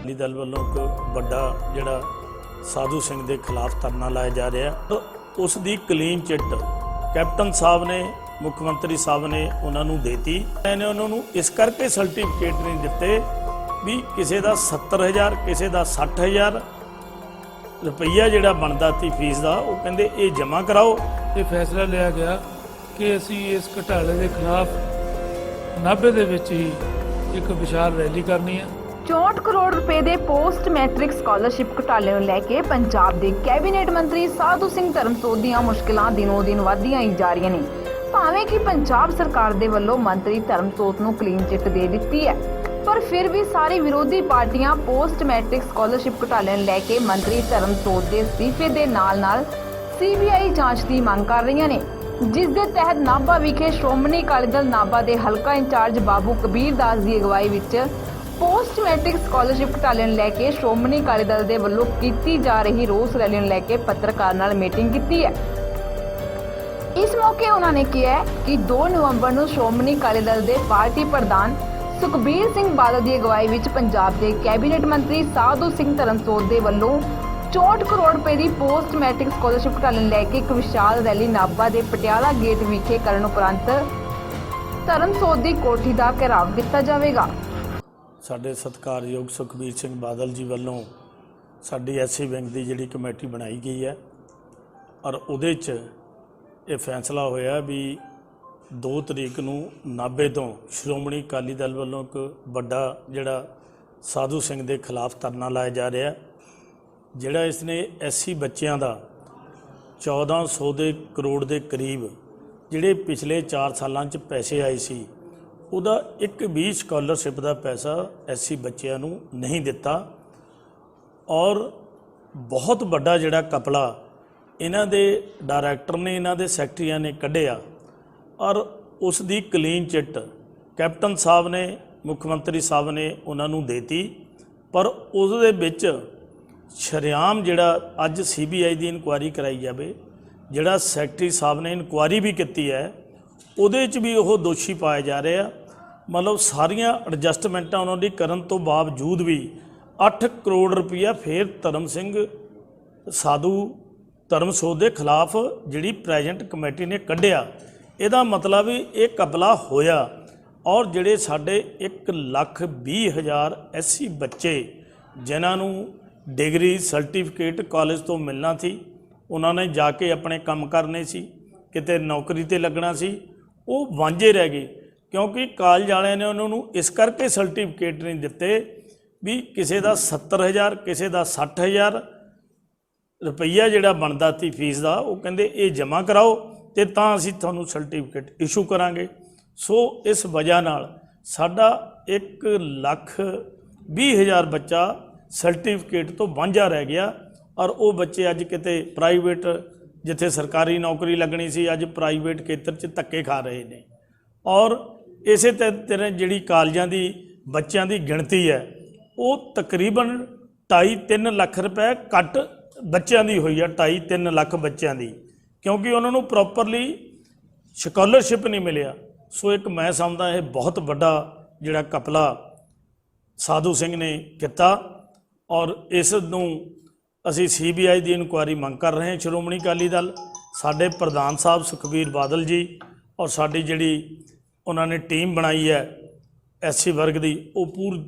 अकाली दल वालों एक बड़ा जिहड़ा साधु सिंह के खिलाफ धरना लाया जा रहा है, उस दी क्लीन चिट कैप्टन साहब ने मुख्यमंत्री साहब ने उन्होंने देती। मैंने उन्होंने इस करके सर्टिफिकेट नहीं दिते भी किसी का 70,000 किसी का 60,000 रुपया जिहड़ा बनता सी फीस का, वो कहते ये जमा कराओ। ये फैसला लिया गया कि असी इस घोटाले के खिलाफ नाभे दे विच ही एक विशाल रैली करनी है। 64 करोड़ रुपए ਦੇ ਪੋਸਟ ਮੈਟ੍ਰਿਕ ਸਕਾਲਰਸ਼ਿਪ ਘੁਟਾਲੇ ਨੂੰ ਲੈ ਕੇ ਪੰਜਾਬ ਦੇ ਕੈਬਨਿਟ ਮੰਤਰੀ ਸਾਧੂ ਸਿੰਘ ਧਰਮਸੋਤ ਦੀਆਂ ਮੁਸ਼ਕਿਲਾਂ ਦਿਨੋਂ-ਦਿਨ ਵਧਦੀਆਂ ਹੀ ਜਾ ਰਹੀਆਂ ਨੇ। ਭਾਵੇਂ ਕਿ ਪੰਜਾਬ ਸਰਕਾਰ ਦੇ ਵੱਲੋਂ ਮੰਤਰੀ ਧਰਮਸੋਤ ਨੂੰ ਕਲੀਨ ਚਿੱਟ ਦੇ ਦਿੱਤੀ ਹੈ, ਪਰ ਫਿਰ ਵੀ ਸਾਰੀ ਵਿਰੋਧੀ ਪਾਰਟੀਆਂ ਪੋਸਟ ਮੈਟ੍ਰਿਕ ਸਕਾਲਰਸ਼ਿਪ ਘੁਟਾਲੇ ਨੂੰ ਲੈ ਕੇ ਮੰਤਰੀ ਧਰਮਸੋਤ ਦੇ ਅਸਤੀਫੇ ਦੇ ਨਾਲ-ਨਾਲ CBI ਜਾਂਚ ਦੀ ਮੰਗ ਕਰ ਰਹੀਆਂ ਨੇ, ਜਿਸ ਦੇ ਤਹਿਤ ਨਾਭਾ ਵਿਖੇ ਸ਼੍ਰੋਮਣੀ ਅਕਾਲੀ ਦਲ ਨਾਭਾ ਦੇ ਹਲਕਾ ਇੰਚਾਰਜ ਬਾਬੂ ਕਬੀਰ ਦਾਸ ਦੀ ਅਗਵਾਈ ਵਿੱਚ पोस्ट मैट्रिक स्कॉलरशिप घोटाले ਨੂੰ ਲੈ ਕੇ ਸ਼੍ਰੋਮਣੀ ਅਕਾਲੀ ਦਲ ਦੇ ਵੱਲੋਂ ਕੀਤੀ ਜਾ ਰਹੀ ਰੋਸ ਰੈਲੀ ਨੂੰ ਲੈ ਕੇ ਪੱਤਰਕਾਰ ਨਾਲ ਮੀਟਿੰਗ ਕੀਤੀ ਹੈ। ਇਸ ਮੌਕੇ ਉਹਨਾਂ ਨੇ ਕਿਹਾ ਕਿ 2 ਨਵੰਬਰ ਨੂੰ ਸ਼੍ਰੋਮਣੀ ਅਕਾਲੀ ਦਲ ਦੇ ਪਾਰਟੀ ਪ੍ਰਧਾਨ ਸੁਖਬੀਰ ਸਿੰਘ ਬਾਦਲ ਦੀ ਅਗਵਾਈ ਵਿੱਚ ਪੰਜਾਬ ਦੇ ਕੈਬਨਿਟ ਮੰਤਰੀ ਸਾਧੂ ਸਿੰਘ ਧਰਮਸੋਤ ਦੇ ਵੱਲੋਂ 64 ਕਰੋੜ ਰੁਪਏ ਦੀ ਪੋਸਟ ਮੈਟ੍ਰਿਕ ਸਕਾਲਰਸ਼ਿਪ ਘੋਟਾਲੇ ਨੂੰ ਲੈ ਕੇ ਇੱਕ ਵਿਸ਼ਾਲ ਰੈਲੀ ਨਾਭਾ ਦੇ ਪਟਿਆਲਾ ਗੇਟ ਵਿਖੇ ਕਰਨ ਉਪਰੰਤ ਧਰਮਸੋਤ ਦੀ ਕੋਠੀ ਦਾ ਘਿਰਾਵ ਕੀਤਾ ਜਾਵੇਗਾ। ਸਾਡੇ ਸਤਿਕਾਰਯੋਗ ਸੁਖਬੀਰ ਸਿੰਘ ਬਾਦਲ ਜੀ ਵੱਲੋਂ ਸਾਡੀ ਐਸਸੀ ਵਿੰਗ ਦੀ ਜਿਹੜੀ ਕਮੇਟੀ ਬਣਾਈ ਗਈ ਹੈ, ਔਰ ਉਹਦੇ 'ਚ ਇਹ ਫੈਸਲਾ ਹੋਇਆ ਵੀ 2 ਤਰੀਕ ਨੂੰ ਨਾਭੇ ਤੋਂ ਸ਼੍ਰੋਮਣੀ ਅਕਾਲੀ ਦਲ ਵੱਲੋਂ ਇੱਕ ਵੱਡਾ ਜਿਹੜਾ ਸਾਧੂ ਸਿੰਘ ਦੇ ਖਿਲਾਫ ਧਰਨਾ ਲਾਇਆ ਜਾ ਰਿਹਾ, ਜਿਹੜਾ ਇਸਨੇ ਐਸਸੀ ਬੱਚਿਆਂ ਦਾ 1400 ਦੇ ਕਰੋੜ ਦੇ ਕਰੀਬ ਜਿਹੜੇ ਪਿਛਲੇ 4 ਸਾਲਾਂ 'ਚ ਪੈਸੇ ਆਏ ਸੀ, ਉਹਦਾ ਇੱਕ ਵੀ ਸਕਾਲਰਸ਼ਿਪ ਦਾ ਪੈਸਾ ਐਸਸੀ ਬੱਚਿਆਂ ਨੂੰ ਨਹੀਂ ਦਿੱਤਾ। ਔਰ ਬਹੁਤ ਵੱਡਾ ਜਿਹੜਾ ਕਪਲਾ ਇਹਨਾਂ ਦੇ ਡਾਇਰੈਕਟਰ ਨੇ, ਇਹਨਾਂ ਦੇ ਸੈਕਟਰੀਆਂ ਨੇ ਕੱਢਿਆ, ਔਰ ਉਸ ਦੀ ਕਲੀਨ ਚਿੱਟ ਕੈਪਟਨ ਸਾਹਿਬ ਨੇ ਮੁੱਖ ਮੰਤਰੀ ਸਾਹਿਬ ਨੇ ਉਹਨਾਂ ਨੂੰ ਦੇਤੀ। ਪਰ ਉਸ ਦੇ ਵਿੱਚ ਸ਼ਰੇਆਮ ਜਿਹੜਾ ਅੱਜ CBI ਦੀ ਇਨਕੁਆਇਰੀ ਕਰਾਈ ਜਾਵੇ, ਜਿਹੜਾ ਸੈਕਟਰੀ ਸਾਹਿਬ ਨੇ ਇਨਕੁਆਇਰੀ ਵੀ ਕੀਤੀ ਹੈ, ਉਹਦੇ 'ਚ ਵੀ ਉਹ ਦੋਸ਼ੀ ਪਾਏ ਜਾ ਰਹੇ ਆ। ਮਤਲਬ ਸਾਰੀਆਂ ਐਡਜਸਟਮੈਂਟਾਂ ਉਹਨਾਂ ਦੀ ਕਰਨ ਤੋਂ ਬਾਵਜੂਦ ਵੀ 8 ਕਰੋੜ ਰੁਪਈਆ ਫਿਰ ਧਰਮ ਸਿੰਘ ਸਾਧੂ ਧਰਮਸੋਤ ਦੇ ਖਿਲਾਫ ਜਿਹੜੀ ਪ੍ਰੈਜ਼ੈਂਟ ਕਮੇਟੀ ਨੇ ਕੱਢਿਆ। ਇਹਦਾ ਮਤਲਬ ਵੀ ਇਹ ਕਬਲਾ ਹੋਇਆ। ਔਰ ਜਿਹੜੇ ਸਾਡੇ 1,20,000 ਐਸਸੀ ਬੱਚੇ ਜਿਨ੍ਹਾਂ ਨੂੰ ਡਿਗਰੀ ਸਰਟੀਫਿਕੇਟ ਕਾਲਜ ਤੋਂ ਮਿਲਣਾ ਸੀ, ਉਹਨਾਂ ਨੇ ਜਾ ਕੇ ਆਪਣੇ ਕੰਮ ਕਰਨੇ ਸੀ, ਕਿਤੇ ਨੌਕਰੀ ਤੇ ਲੱਗਣਾ ਸੀ, ਉਹ ਵਾਂਝੇ ਰਹਿ ਗਏ। ਕਿਉਂਕਿ ਕਾਲਜ ਵਾਲਿਆਂ ਨੇ ਉਹਨਾਂ ਨੂੰ ਇਸ ਕਰਕੇ ਸਰਟੀਫਿਕੇਟ ਨਹੀਂ ਦਿੱਤੇ ਵੀ ਕਿਸੇ ਦਾ 70,000 ਕਿਸੇ ਦਾ 60,000 ਰੁਪਈਆ ਜਿਹੜਾ ਬਣਦਾ ਸੀ ਫੀਸ ਦਾ, ਉਹ ਕਹਿੰਦੇ ਇਹ ਜਮ੍ਹਾਂ ਕਰਾਓ ਤੇ ਤਾਂ ਅਸੀਂ ਤੁਹਾਨੂੰ ਸਰਟੀਫਿਕੇਟ ਇਸ਼ੂ ਕਰਾਂਗੇ। ਸੋ ਇਸ ਵਜ੍ਹਾ ਨਾਲ ਸਾਡਾ 1,20,000 ਬੱਚਾ ਸਰਟੀਫਿਕੇਟ ਤੋਂ ਵਾਂਝਾ ਰਹਿ ਗਿਆ। ਔਰ ਉਹ ਬੱਚੇ ਅੱਜ ਕਿਤੇ ਪ੍ਰਾਈਵੇਟ, ਜਿੱਥੇ ਸਰਕਾਰੀ ਨੌਕਰੀ ਲੱਗਣੀ ਸੀ, ਅੱਜ ਪ੍ਰਾਈਵੇਟ ਖੇਤਰ 'ਚ ਧੱਕੇ ਖਾ ਰਹੇ ਨੇ। ਔਰ ਇਸੇ ਤਰ੍ਹਾਂ ਜਿਹੜੀ ਕਾਲਜਾਂ ਦੀ ਬੱਚਿਆਂ ਦੀ ਗਿਣਤੀ ਹੈ, ਉਹ ਤਕਰੀਬਨ 2.5-3 ਲੱਖ ਰੁਪਏ ਘੱਟ ਬੱਚਿਆਂ ਦੀ ਹੋਈ ਹੈ, 2.5-3 ਲੱਖ ਬੱਚਿਆਂ ਦੀ, ਕਿਉਂਕਿ ਉਹਨਾਂ ਨੂੰ ਪ੍ਰੋਪਰਲੀ ਸਕਾਲਰਸ਼ਿਪ ਨਹੀਂ ਮਿਲਿਆ। ਸੋ ਇੱਕ ਮੈਂ ਸਮਝਦਾ ਇਹ ਬਹੁਤ ਵੱਡਾ ਜਿਹੜਾ ਕਪਲਾ ਸਾਧੂ ਸਿੰਘ ਨੇ ਕੀਤਾ, ਔਰ ਇਸ ਨੂੰ ਅਸੀਂ CBI ਦੀ ਇਨਕੁਆਇਰੀ ਮੰਗ ਕਰ ਰਹੇ ਹਾਂ। ਸ਼੍ਰੋਮਣੀ ਅਕਾਲੀ ਦਲ, ਸਾਡੇ ਪ੍ਰਧਾਨ ਸਾਹਿਬ ਸੁਖਬੀਰ ਬਾਦਲ ਜੀ, ਔਰ ਸਾਡੀ ਜਿਹੜੀ ਉਹਨਾਂ ਨੇ ਟੀਮ ਬਣਾਈ ਹੈ ਐਸਸੀ ਵਰਗ ਦੀ, ਉਹ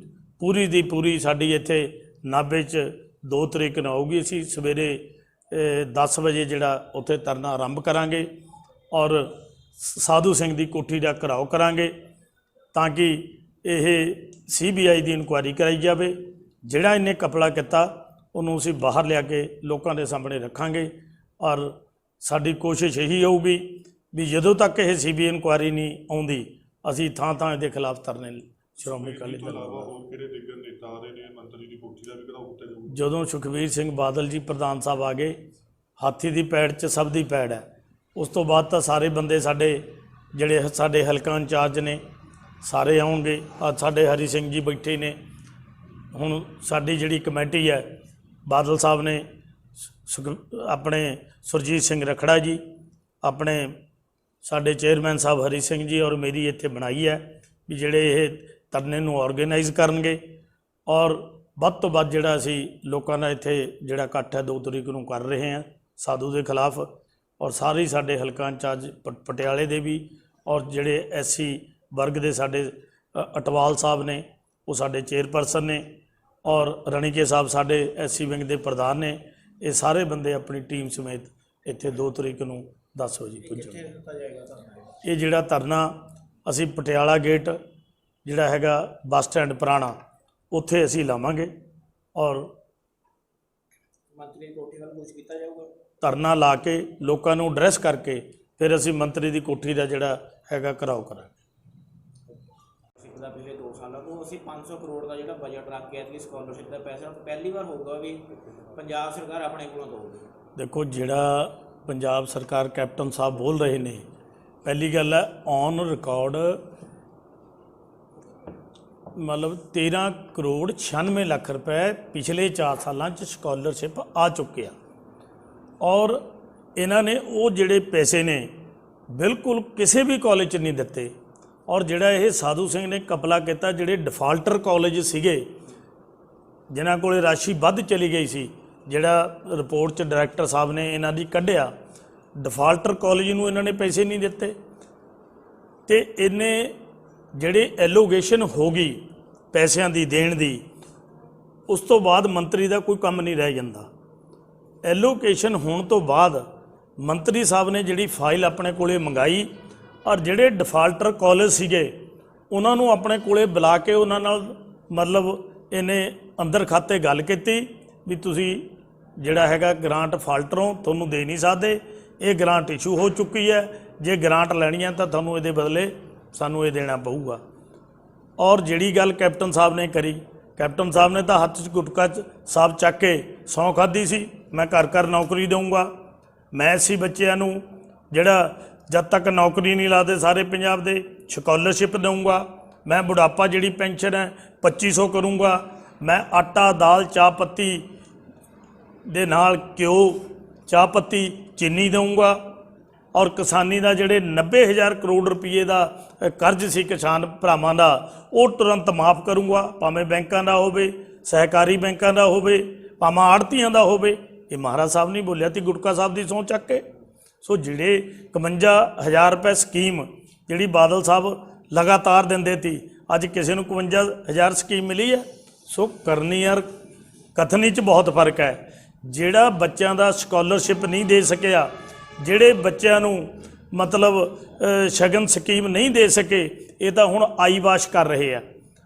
ਪੂਰੀ ਦੀ ਪੂਰੀ ਸਾਡੀ ਇੱਥੇ ਨਾਭੇ 'ਚ 2 ਤਰੀਕ ਨੂੰ ਆਊਗੀ। ਅਸੀਂ ਸਵੇਰੇ 10 ਵਜੇ ਜਿਹੜਾ ਉੱਥੇ ਧਰਨਾ ਆਰੰਭ ਕਰਾਂਗੇ, ਔਰ ਸਾਧੂ ਸਿੰਘ ਦੀ ਕੋਠੀ ਦਾ ਘਿਰਾਓ ਕਰਾਂਗੇ ਤਾਂ ਕਿ ਇਹ CBI ਦੀ ਇਨਕੁਆਇਰੀ ਕਰਾਈ ਜਾਵੇ। ਜਿਹੜਾ ਇਹਨੇ ਕਪਲਾ ਕੀਤਾ ਉਹਨੂੰ ਅਸੀਂ ਬਾਹਰ ਲਿਆ ਕੇ ਲੋਕਾਂ ਦੇ ਸਾਹਮਣੇ ਰੱਖਾਂਗੇ। ਔਰ ਸਾਡੀ ਕੋਸ਼ਿਸ਼ ਇਹੀ ਹੋਊਗੀ ਵੀ ਜਦੋਂ ਤੱਕ ਇਹ CBI ਇਨਕੁਆਇਰੀ ਨਹੀਂ ਆਉਂਦੀ, ਅਸੀਂ ਥਾਂ ਥਾਂ ਇਹਦੇ ਖਿਲਾਫ ਧਰਨੇ ਸ਼੍ਰੋਮਣੀ ਅਕਾਲੀ ਦਲ ਜਦੋਂ ਸੁਖਬੀਰ ਸਿੰਘ ਬਾਦਲ ਜੀ ਪ੍ਰਧਾਨ ਸਾਹਿਬ ਆ ਗਏ, ਹਾਥੀ ਦੀ ਪੈੜ 'ਚ ਸਭ ਦੀ ਪੈੜ ਹੈ। ਉਸ ਤੋਂ ਬਾਅਦ ਤਾਂ ਸਾਰੇ ਬੰਦੇ ਸਾਡੇ ਜਿਹੜੇ ਸਾਡੇ ਹਲਕਾ ਇੰਚਾਰਜ ਨੇ ਸਾਰੇ ਆਉਣਗੇ। ਸਾਡੇ ਹਰੀ ਸਿੰਘ ਜੀ ਬੈਠੇ ਨੇ। ਹੁਣ ਸਾਡੀ ਜਿਹੜੀ ਕਮੇਟੀ ਹੈ, ਬਾਦਲ ਸਾਹਿਬ ਨੇ ਆਪਣੇ ਸੁਰਜੀਤ ਸਿੰਘ ਰਖੜਾ ਜੀ, ਆਪਣੇ ਸਾਡੇ ਚੇਅਰਮੈਨ ਸਾਹਿਬ ਹਰੀ ਸਿੰਘ ਜੀ ਔਰ ਮੇਰੀ ਇੱਥੇ ਬਣਾਈ ਹੈ ਵੀ ਜਿਹੜੇ ਇਹ ਧਰਨੇ ਨੂੰ ਆਰਗੇਨਾਈਜ਼ ਕਰਨਗੇ। ਔਰ ਵੱਧ ਤੋਂ ਵੱਧ ਜਿਹੜਾ ਅਸੀਂ ਲੋਕਾਂ ਦਾ ਇੱਥੇ ਜਿਹੜਾ ਇਕੱਠ ਹੈ 2 ਤਰੀਕ ਨੂੰ ਕਰ ਰਹੇ ਹਾਂ ਸਾਧੂ ਦੇ ਖਿਲਾਫ, ਔਰ ਸਾਰੇ ਸਾਡੇ ਹਲਕਾ ਇੰਚਾਰਜ ਪਟਿਆਲੇ ਦੇ ਵੀ, ਔਰ ਜਿਹੜੇ SC ਵਰਗ ਦੇ ਸਾਡੇ ਅਟਵਾਲ ਸਾਹਿਬ ਨੇ, ਉਹ ਸਾਡੇ ਚੇਅਰਪਰਸਨ ਨੇ, ਔਰ ਰਣੀਕੇ ਸਾਹਿਬ ਸਾਡੇ SC ਵਿੰਗ ਦੇ ਪ੍ਰਧਾਨ ਨੇ। ਇਹ ਸਾਰੇ ਬੰਦੇ ਆਪਣੀ ਟੀਮ ਸਮੇਤ ਇੱਥੇ 2 ਤਰੀਕ ਨੂੰ 10 ਵਜੇ ਪੁੱਜਣਗੇ। ਇਹ ਜਿਹੜਾ ਧਰਨਾ ਅਸੀਂ ਪਟਿਆਲਾ ਗੇਟ ਜਿਹੜਾ ਹੈਗਾ ਬੱਸ ਸਟੈਂਡ ਪੁਰਾਣਾ, ਉੱਥੇ ਅਸੀਂ ਲਾਵਾਂਗੇ, ਔਰ ਮੰਤਰੀ ਕੋਠੀ ਵੱਲ ਕੁਝ ਕੀਤਾ ਜਾਊਗਾ। ਧਰਨਾ ਲਾ ਕੇ ਲੋਕਾਂ ਨੂੰ ਐਡਰੈਸ ਕਰਕੇ ਫਿਰ ਅਸੀਂ ਮੰਤਰੀ ਦੀ ਕੋਠੀ ਦਾ ਜਿਹੜਾ ਹੈਗਾ ਘਿਰਾਓ ਕਰਾਂਗੇ। ਪਿਛਲਾ ਪਿਛਲੇ 2 ਸਾਲਾਂ ਤੋਂ ਅਸੀਂ 500 ਕਰੋੜ ਦਾ ਜਿਹੜਾ ਬਜਟ ਰੱਖ ਕੇ ਐਤਕੀ ਸਕਾਲਰਸ਼ਿਪ ਦਾ ਪੈਸਾ ਪਹਿਲੀ ਵਾਰ ਹੋਊਗਾ ਵੀ ਪੰਜਾਬ ਸਰਕਾਰ ਆਪਣੇ ਕੋਲੋਂ ਦੇਊਗੀ। ਦੇਖੋ, ਜਿਹੜਾ ਪੰਜਾਬ ਸਰਕਾਰ ਕੈਪਟਨ ਸਾਹਿਬ ਬੋਲ ਰਹੇ ਨੇ, ਪਹਿਲੀ ਗੱਲ ਹੈ ਔਨ ਰਿਕਾਰਡ ਮਤਲਬ 13 ਕਰੋੜ 96 ਲੱਖ ਰੁਪਏ ਪਿਛਲੇ 4 ਸਾਲਾਂ 'ਚ ਸਕਾਲਰਸ਼ਿਪ ਆ ਚੁੱਕੇ ਆ, ਔਰ ਇਹਨਾਂ ਨੇ ਉਹ ਜਿਹੜੇ ਪੈਸੇ ਨੇ ਬਿਲਕੁਲ ਕਿਸੇ ਵੀ ਕਾਲਜ 'ਚ ਨਹੀਂ ਦਿੱਤੇ। ਔਰ ਜਿਹੜਾ ਇਹ ਸਾਧੂ ਸਿੰਘ ਨੇ ਕਪਲਾ ਕੀਤਾ, ਜਿਹੜੇ ਡਿਫਾਲਟਰ ਕਾਲਜ ਸੀਗੇ ਜਿਨ੍ਹਾਂ ਕੋਲੇ ਰਾਸ਼ੀ ਵੱਧ ਚਲੀ ਗਈ ਸੀ, ਜਿਹੜਾ ਰਿਪੋਰਟ 'ਚ ਡਾਇਰੈਕਟਰ ਸਾਹਿਬ ਨੇ ਇਹਨਾਂ ਦੀ ਕੱਢਿਆ, ਡਿਫਾਲਟਰ ਕਾਲਜ ਨੂੰ ਇਹਨਾਂ ਨੇ ਪੈਸੇ ਨਹੀਂ ਦਿੱਤੇ। ਤੇ ਇਹਨੇ ਜਿਹੜੇ ਐਲੋਗੇਸ਼ਨ ਹੋ ਗਈ ਪੈਸਿਆਂ ਦੀ ਦੇਣ ਦੀ, ਉਸ ਤੋਂ ਬਾਅਦ ਮੰਤਰੀ ਦਾ ਕੋਈ ਕੰਮ ਨਹੀਂ ਰਹਿ ਜਾਂਦਾ। ਐਲੋਕੇਸ਼ਨ ਹੋਣ ਤੋਂ ਬਾਅਦ ਮੰਤਰੀ ਸਾਹਿਬ ਨੇ ਜਿਹੜੀ ਫਾਈਲ ਆਪਣੇ ਕੋਲੇ ਮੰਗਾਈ, ਔਰ ਜਿਹੜੇ ਡਿਫਾਲਟਰ ਕਾਲਜ ਸੀਗੇ ਉਹਨਾਂ ਨੂੰ ਆਪਣੇ ਕੋਲੇ ਬੁਲਾ ਕੇ ਉਹਨਾਂ ਨਾਲ ਮਤਲਬ ਇਹਨੇ ਅੰਦਰ ਖਾਤੇ ਗੱਲ ਕੀਤੀ ਵੀ ਤੁਸੀਂ ਜਿਹੜਾ ਹੈਗਾ ਗ੍ਰਾਂਟ ਫਾਲਟਰੋਂ ਤੁਹਾਨੂੰ ਦੇ ਨਹੀਂ ਸਕਦੇ, ਇਹ ਗ੍ਰਾਂਟ ਇਸ਼ੂ ਹੋ ਚੁੱਕੀ ਹੈ, ਜੇ ਗ੍ਰਾਂਟ ਲੈਣੀ ਹੈ ਤਾਂ ਤੁਹਾਨੂੰ ਇਹਦੇ ਬਦਲੇ ਸਾਨੂੰ ਇਹ ਦੇਣਾ ਪਊਗਾ। ਔਰ ਜਿਹੜੀ ਗੱਲ ਕੈਪਟਨ ਸਾਹਿਬ ਨੇ ਕਰੀ, ਕੈਪਟਨ ਸਾਹਿਬ ਨੇ ਤਾਂ ਹੱਥ 'ਚ ਗੁਟਕਾ ਸਾਹਿਬ ਚੱਕ ਕੇ ਸਹੁੰ ਖਾਧੀ ਸੀ, ਮੈਂ ਘਰ ਘਰ ਨੌਕਰੀ ਦਊਂਗਾ, ਮੈਂ SC ਬੱਚਿਆਂ ਨੂੰ ਜਿਹੜਾ ਜਦ ਤੱਕ ਨੌਕਰੀ ਨਹੀਂ ਲਾਦੇ ਸਾਰੇ ਪੰਜਾਬ ਦੇ ਸਕਾਲਰਸ਼ਿਪ ਦਊਂਗਾ, ਮੈਂ ਬੁਢਾਪਾ ਜਿਹੜੀ ਪੈਨਸ਼ਨ ਹੈ 2500 ਕਰੂੰਗਾ, ਮੈਂ ਆਟਾ ਦਾਲ ਚਾਹ ਪੱਤੀ ਦੇ ਨਾਲ ਘਿਓ ਚਾਹ ਪੱਤੀ ਚੀਨੀ ਦਊਂਗਾ, ਔਰ ਕਿਸਾਨੀ ਦਾ ਜਿਹੜੇ 90,000 ਕਰੋੜ ਰੁਪਏ ਦਾ ਕਰਜ਼ ਸੀ ਕਿਸਾਨ ਭਰਾਵਾਂ ਦਾ, ਉਹ ਤੁਰੰਤ ਮਾਫ ਕਰੂੰਗਾ, ਭਾਵੇਂ ਬੈਂਕਾਂ ਦਾ ਹੋਵੇ, ਸਹਿਕਾਰੀ ਬੈਂਕਾਂ ਦਾ ਹੋਵੇ, ਭਾਵੇਂ ਆੜ੍ਹਤੀਆਂ ਦਾ ਹੋਵੇ। ਇਹ ਮਹਾਰਾਜ ਸਾਹਿਬ ਨਹੀਂ ਬੋਲਿਆ ਤੀ ਗੁਟਕਾ ਸਾਹਿਬ ਦੀ ਸਹੁੰ ਚੱਕ ਕੇ। ਸੋ ਜਿਹੜੇ 51,000 ਰੁਪਏ ਸਕੀਮ ਜਿਹੜੀ ਬਾਦਲ ਸਾਹਿਬ ਲਗਾਤਾਰ ਦਿੰਦੇ ਤੀ, ਅੱਜ ਕਿਸੇ ਨੂੰ 51,000 ਸਕੀਮ ਮਿਲੀ ਹੈ। ਸੋ ਕਰਨੀ ਯਾਰ ਕਥਨੀ 'ਚ ਬਹੁਤ ਫਰਕ ਹੈ। ਜਿਹੜਾ ਬੱਚਿਆਂ ਦਾ ਸਕਾਲਰਸ਼ਿਪ ਨਹੀਂ ਦੇ ਸਕਿਆ, ਜਿਹੜੇ ਬੱਚਿਆਂ ਨੂੰ ਮਤਲਬ ਸ਼ਗਨ ਸਕੀਮ ਨਹੀਂ ਦੇ ਸਕੇ, ਇਹ ਤਾਂ ਹੁਣ ਆਈ ਵਾਸ਼ ਕਰ ਰਹੇ ਆ,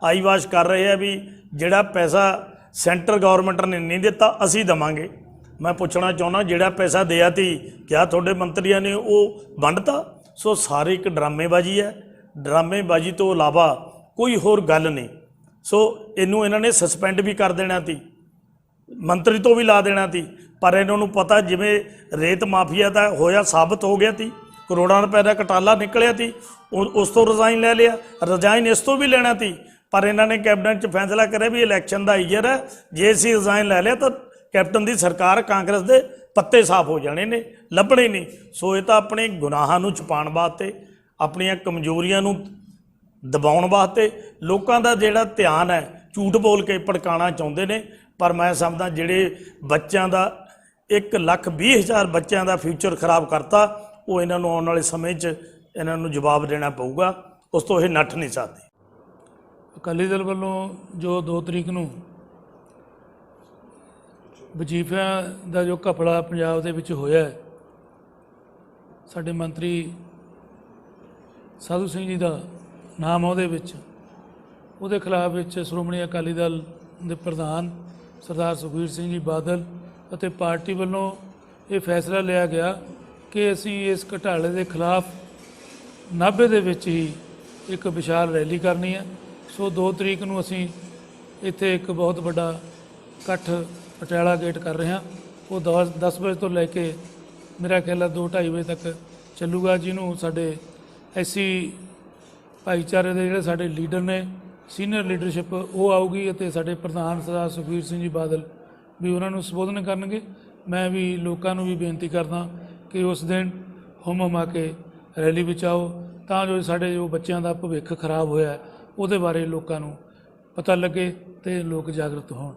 ਆਈ ਵਾਸ਼ ਕਰ ਰਹੇ ਆ ਵੀ ਜਿਹੜਾ ਪੈਸਾ ਸੈਂਟਰ ਗਵਰਨਮੈਂਟ ਨੇ ਨਹੀਂ ਦਿੱਤਾ ਅਸੀਂ ਦੇਵਾਂਗੇ। ਮੈਂ ਪੁੱਛਣਾ ਚਾਹੁੰਦਾ, ਜਿਹੜਾ ਪੈਸਾ ਦਿਆ ਤੀ ਕਿਆ ਤੁਹਾਡੇ ਮੰਤਰੀਆਂ ਨੇ ਉਹ ਵੰਡਤਾ? ਸੋ ਸਾਰੇ ਇੱਕ ਡਰਾਮੇਬਾਜ਼ੀ ਹੈ, ਡਰਾਮੇਬਾਜ਼ੀ ਤੋਂ ਇਲਾਵਾ ਕੋਈ ਹੋਰ ਗੱਲ ਨਹੀਂ। ਸੋ ਇਹਨੂੰ ਇਹਨਾਂ ਨੇ ਸਸਪੈਂਡ ਵੀ ਕਰ ਦੇਣਾ ਤੀ, ਮੰਤਰੀ ਤੋਂ ਵੀ ਲਾ ਦੇਣਾ ਤੀ, ਪਰ ਇਹਨਾਂ ਨੂੰ ਪਤਾ ਜਿਵੇਂ ਰੇਤ ਮਾਫੀਆ ਦਾ ਹੋਇਆ ਸਾਬਤ ਹੋ ਗਿਆ ਤੀ, ਕਰੋੜਾਂ ਰੁਪਏ ਦਾ ਘਟਾਲਾ ਨਿਕਲਿਆ ਤੀ, ਉਸ ਤੋਂ ਰਿਜ਼ਾਈਨ ਲੈ ਲਿਆ, ਰਿਜ਼ਾਈਨ ਇਸ ਤੋਂ ਵੀ ਲੈਣਾ ਤੀ, ਪਰ ਇਹਨਾਂ ਨੇ ਕੈਬਨਿਟ 'ਚ ਫੈਸਲਾ ਕਰਿਆ ਵੀ ਇਲੈਕਸ਼ਨ ਦਾ ਈਅਰ ਹੈ, ਜੇ ਅਸੀਂ ਰਿਜ਼ਾਈਨ ਲੈ ਲਿਆ ਤਾਂ ਕੈਪਟਨ ਦੀ ਸਰਕਾਰ ਕਾਂਗਰਸ ਦੇ ਪੱਤੇ ਸਾਫ਼ ਹੋ ਜਾਣੇ ਨੇ, ਲੱਭਣੇ ਨਹੀਂ। ਸੋ ਇਹ ਤਾਂ ਆਪਣੇ ਗੁਨਾਹਾਂ ਨੂੰ ਛੁਪਾਉਣ ਵਾਸਤੇ, ਆਪਣੀਆਂ ਕਮਜ਼ੋਰੀਆਂ ਨੂੰ ਦਬਾਉਣ ਵਾਸਤੇ ਲੋਕਾਂ ਦਾ ਜਿਹੜਾ ਧਿਆਨ ਹੈ ਝੂਠ ਬੋਲ ਕੇ ਭੜਕਾਉਣਾ ਚਾਹੁੰਦੇ ਨੇ। ਪਰ ਮੈਂ ਸਮਝਦਾ ਜਿਹੜੇ ਬੱਚਿਆਂ ਦਾ 1,20,000 ਬੱਚਿਆਂ ਦਾ ਫਿਊਚਰ ਖਰਾਬ ਕਰਤਾ, ਉਹ ਇਹਨਾਂ ਨੂੰ ਆਉਣ ਵਾਲੇ ਸਮੇਂ 'ਚ ਇਹਨਾਂ ਨੂੰ ਜਵਾਬ ਦੇਣਾ ਪਊਗਾ, ਉਸ ਤੋਂ ਇਹ ਨੱਠ ਨਹੀਂ ਸਕਦੇ। ਅਕਾਲੀ ਦਲ ਵੱਲੋਂ ਜੋ 2 ਤਰੀਕ ਨੂੰ ਵਜ਼ੀਫਿਆਂ ਦਾ ਜੋ ਘਪਲਾ ਪੰਜਾਬ ਦੇ ਵਿੱਚ ਹੋਇਆ ਹੈ, ਸਾਡੇ ਮੰਤਰੀ ਸਾਧੂ ਸਿੰਘ ਜੀ ਦਾ ਨਾਮ ਉਹਦੇ ਵਿੱਚ, ਉਹਦੇ ਖਿਲਾਫ ਵਿੱਚ ਸ਼੍ਰੋਮਣੀ ਅਕਾਲੀ ਦਲ ਦੇ ਪ੍ਰਧਾਨ ਸਰਦਾਰ ਸੁਖਬੀਰ ਸਿੰਘ ਜੀ ਬਾਦਲ ਅਤੇ ਪਾਰਟੀ ਵੱਲੋਂ ਇਹ ਫੈਸਲਾ ਲਿਆ ਗਿਆ ਕਿ ਅਸੀਂ ਇਸ ਘੁਟਾਲੇ ਦੇ ਖਿਲਾਫ ਨਾਭੇ ਦੇ ਵਿੱਚ ਹੀ ਇੱਕ ਵਿਸ਼ਾਲ ਰੈਲੀ ਕਰਨੀ ਹੈ। ਸੋ 2 ਤਰੀਕ ਨੂੰ ਅਸੀਂ ਇੱਥੇ ਇੱਕ ਬਹੁਤ ਵੱਡਾ ਇਕੱਠ ਪਟਿਆਲਾ ਗੇਟ ਕਰ ਰਹੇ ਹਾਂ। ਉਹ 10 ਵਜੇ ਤੋਂ ਲੈ ਕੇ ਮੇਰਾ ਖਿਆਲ ਹੈ 2-2:30 ਵਜੇ ਤੱਕ ਚੱਲੂਗਾ, ਜਿਹਨੂੰ ਸਾਡੇ SC ਭਾਈਚਾਰੇ ਦੇ ਜਿਹੜੇ ਸਾਡੇ ਲੀਡਰ ਨੇ, ਸੀਨੀਅਰ ਲੀਡਰਸ਼ਿਪ ਉਹ ਆਊਗੀ ਅਤੇ ਸਾਡੇ ਪ੍ਰਧਾਨ ਸਰਦਾਰ ਸੁਖਬੀਰ ਸਿੰਘ ਜੀ ਬਾਦਲ ਵੀ ਉਹਨਾਂ ਨੂੰ ਸੰਬੋਧਨ ਕਰਨਗੇ। ਮੈਂ ਵੀ ਲੋਕਾਂ ਨੂੰ ਵੀ ਬੇਨਤੀ ਕਰਦਾ ਕਿ ਉਸ ਦਿਨ ਹੁਮ-ਹੁਮਾ ਕੇ ਰੈਲੀ ਵਿੱਚ ਆਓ, ਤਾਂ ਜੋ ਸਾਡੇ ਜੋ ਬੱਚਿਆਂ ਦਾ ਭਵਿੱਖ ਖਰਾਬ ਹੋਇਆ ਉਹਦੇ ਬਾਰੇ ਲੋਕਾਂ ਨੂੰ ਪਤਾ ਲੱਗੇ ਅਤੇ ਲੋਕ ਜਾਗਰੂਕ ਹੋਣ।